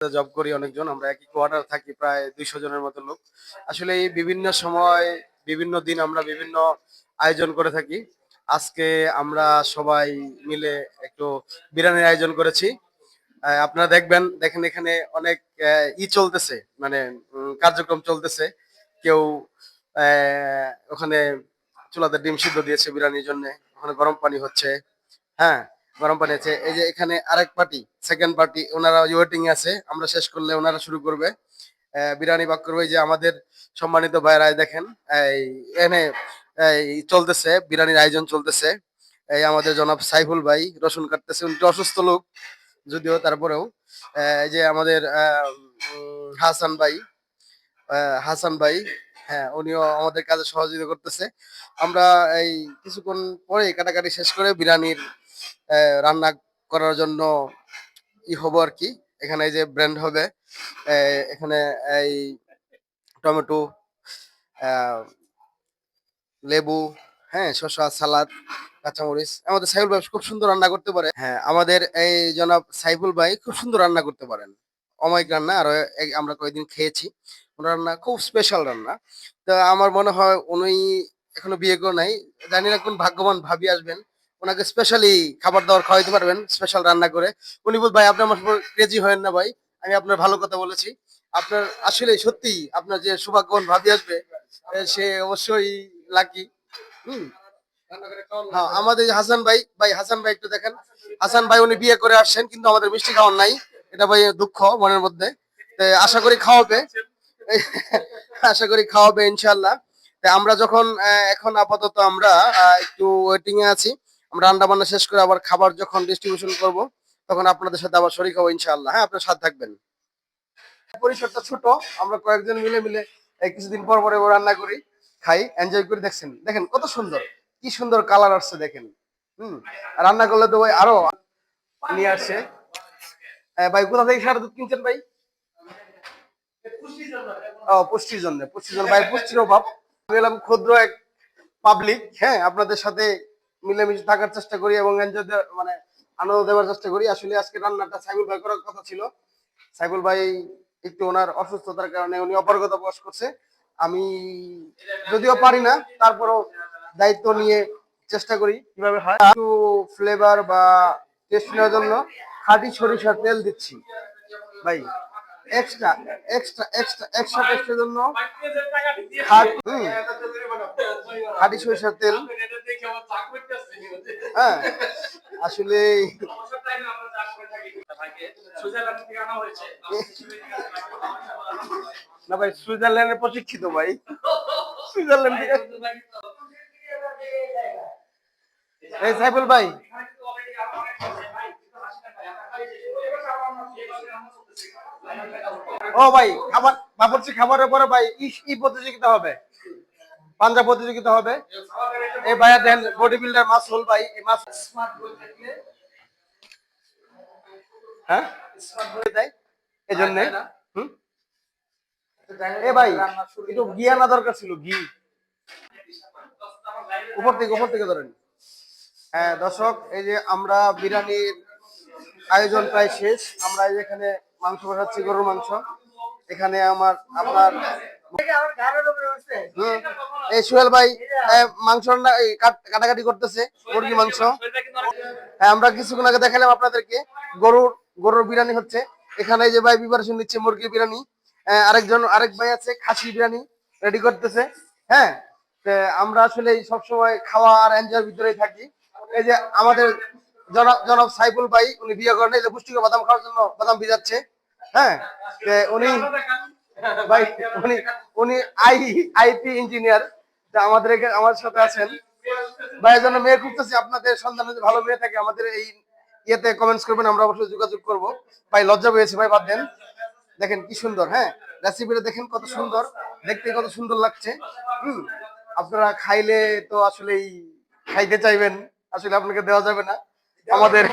Job করি অনেকজন, আমরা একই কোয়ার্টার থাকি, প্রায় 200 জনের মতো লোক। আসলে এই বিভিন্ন সময় বিভিন্ন দিন আমরা বিভিন্ন আয়োজন করে থাকি। আজকে আমরা সবাই মিলে একটু বিরিয়ানির আয়োজন করেছি। আপনারা দেখেন এখানে অনেক চলতেছে, মানে কার্যক্রম চলতেছে। কেউ ওখানে চুলাতে ডিম সিদ্ধ দিয়েছে বিরিয়ানির জন্য, ওখানে গরম পানি হচ্ছে। হ্যাঁ, গরম পানি আছে। এই যে এখানে আরেক পার্টি, সেকেন্ড পার্টি, ওনারা ওয়েটিং এ আছে। আমরা শেষ করলে ওনারা শুরু করবে বিরিয়ানি পাক করবে। এই যে আমাদের সম্মানিত ভাইরা দেখেন, এই এনে এই চলতেছে, বিরিয়ানির আয়োজন চলতেছে। এই আমাদের জনাব সাইফুল ভাই রসুন কাটতেছে, উনি একটু অসুস্থ লোক যদিও, তারপরেও এই যে আমাদের হাসান ভাই, হাসান ভাই, হ্যাঁ উনিও আমাদের কাজে সহযোগিতা করতেছে। আমরা এই কিছুক্ষণ পরে কাটাকাটি শেষ করে বিরিয়ানির রান্না করার জন্য হবো আর কি। এখানে এই যে ব্র্যান্ড হবে, এখানে এই টমেটো, লেবু, হ্যাঁ শসা, সালাদ, কাঁচামরিচ। আমাদের সাইফুল ভাই খুব সুন্দর রান্না করতে পারে। হ্যাঁ, আমাদের এই জনাব সাইফুল ভাই খুব সুন্দর রান্না করতে পারেন, অমায়িক রান্না। আর আমরা কয়েকদিন খেয়েছি, ওনার রান্না খুব স্পেশাল রান্না। তো আমার মনে হয় উনি এখনো বিয়ে করে নাই, জানি না কোন ভাগ্যবান ভাবি আসবেন, ওনাকে স্পেশালি খাবার দাবার খাওয়াইতে পারবেন স্পেশাল রান্না করে। উনি বল ভাই আপনি আমার ক্রেজি হয়েন না ভাই, আমি আপনার ভালো কথা বলেছি। আপনার আসলে সত্যি আপনার যে সৌভাগ্যবান ভাবি আসবে, সে অবশ্যই লাকি। হুম। হ্যাঁ, আমাদের যে হাসান ভাই, হাসান ভাই একটু দেখেন। হাসান ভাই উনি বিয়ে করে আসছেন কিন্তু আমাদের মিষ্টি খাওয়ার নাই, এটা ভাই দুঃখ মনের মধ্যে। তো আশা করি খাওয়াবে, আশা করি খাওয়াবে ইনশাল্লাহ। তো আমরা যখন এখন আপাতত আমরা একটু ওয়েটিং এ আছি। আমরা রান্না বান্না শেষ করে আবার খাবার যখন ডিস্ট্রিবিউশন করব, তখন আপনাদের সাথে আবার শরীর হবো ইনশাল্লাহ। হ্যাঁ, আপনার সাথে থাকবেন। পরিসরটা ছোট, আমরা কয়েকজন মিলে মিলে এই কিছুদিন পর পরে রান্না করি, খাই, এনজয় করি। দেখছেন, দেখেন কত সুন্দর, কি সুন্দর কালার আসছে দেখেন। হুম। রান্না করলে তো ভাই আরো নিয়ে আসছে। ভাই কোথা থেকে সারা দুধ কিনছেন ভাই? ও, পুষ্টির জন্য, পুষ্টির জন্য ভাই, পুষ্টির অভাব। আমি এলাম ক্ষুদ্র এক পাবলিক, হ্যাঁ আপনাদের সাথে মিলেমিশে থাকার চেষ্টা করি এবং এনজয়, মানে আনন্দ দেওয়ার চেষ্টা করি। আসলে আজকে রান্নাটা সাইফুল ভাই করার কথা ছিল। সাইফুল ভাই একটু ওনার অসুস্থতার কারণে উনি অপারগতা প্রকাশ করছে। আমি যদিও পারি না, তারপরও দায়িত্ব নিয়ে চেষ্টা করি কিভাবে হয়। একটু ফ্লেভার বা টেস্ট নেওয়ার জন্য খাঁটি সরিষার তেল দিচ্ছি ভাই, এক্সট্রা এক্সট্রা এক্সট্রা এক্সট্রা টেস্টের জন্য। খাঁটি সরিষার তেল। হ্যাঁ, আসলে না ভাই, সুইজারল্যান্ডের প্রশিক্ষিত ভাই, সুইজারল্যান্ড থেকে। এই সাইফুল ভাই, ও ভাই, খাবার বাবুর্চি খাবারের পরে ভাই প্রতিযোগিতা হবে, পাঞ্জাব প্রতিযোগিতা হবে। এই ভাইয়া দেন বডি বিল্ডার মাসুল ভাই, এই মাস হ্যাঁ দেয় এই জন্য। এ ভাই, একটু ঘি আনা দরকার ছিল, ঘি উপর থেকে ধরেন। হ্যাঁ দর্শক, এই যে আমরা বিরিয়ানির আয়োজন প্রায় শেষ। আমরা এখানে মাংস বসাচ্ছি, গরুর মাংস। এখানে আপনার এই সোহেল ভাই মাংস কাটাকাটি করতেছে, মুরগি মাংস। হ্যাঁ, আমরা কিছুক্ষণ আগে দেখালাম আপনাদেরকে গরুর বিরিয়ানি হচ্ছে। এখানে যে ভাই প্রিপারেশন নিচ্ছে মুরগি বিরিয়ানি, আরেক ভাই আছে খাসি বিরিয়ানি রেডি করতেছে। হ্যাঁ, আমরা আসলে সবসময় খাওয়া আর এনজয়ের ভিতরেই থাকি। এই যে আমাদের জনাব সাইফুল ভাই, উনি বিয়ে করেন, এই যে পুষ্টিকর বাদাম খাওয়ার জন্য বাদাম ভিজাচ্ছে। হ্যাঁ, উনি ভাই, উনি উনি আইটি ইঞ্জিনিয়ার। আমাদের আমার সাথে আছেন ভাইয়ের জন্য মেয়ে খুঁজতেছি। আপনাদের সন্ধানে যদি ভালো মেয়ে থাকে আমাদের এই ইয়েতে কমেন্টস করবেন, আমরা অবশ্যই যোগাযোগ করব। ভাই লজ্জা পেয়েছি ভাই, বাদ দেন। দেখেন কি সুন্দর, হ্যাঁ রেসিপিটা দেখেন কত সুন্দর, দেখতে কত সুন্দর লাগছে। হুম। আপনারা খাইলে তো আসলেই খাইতে চাইবেন, আসলে আপনাকে দেওয়া যাবে না। আমাদের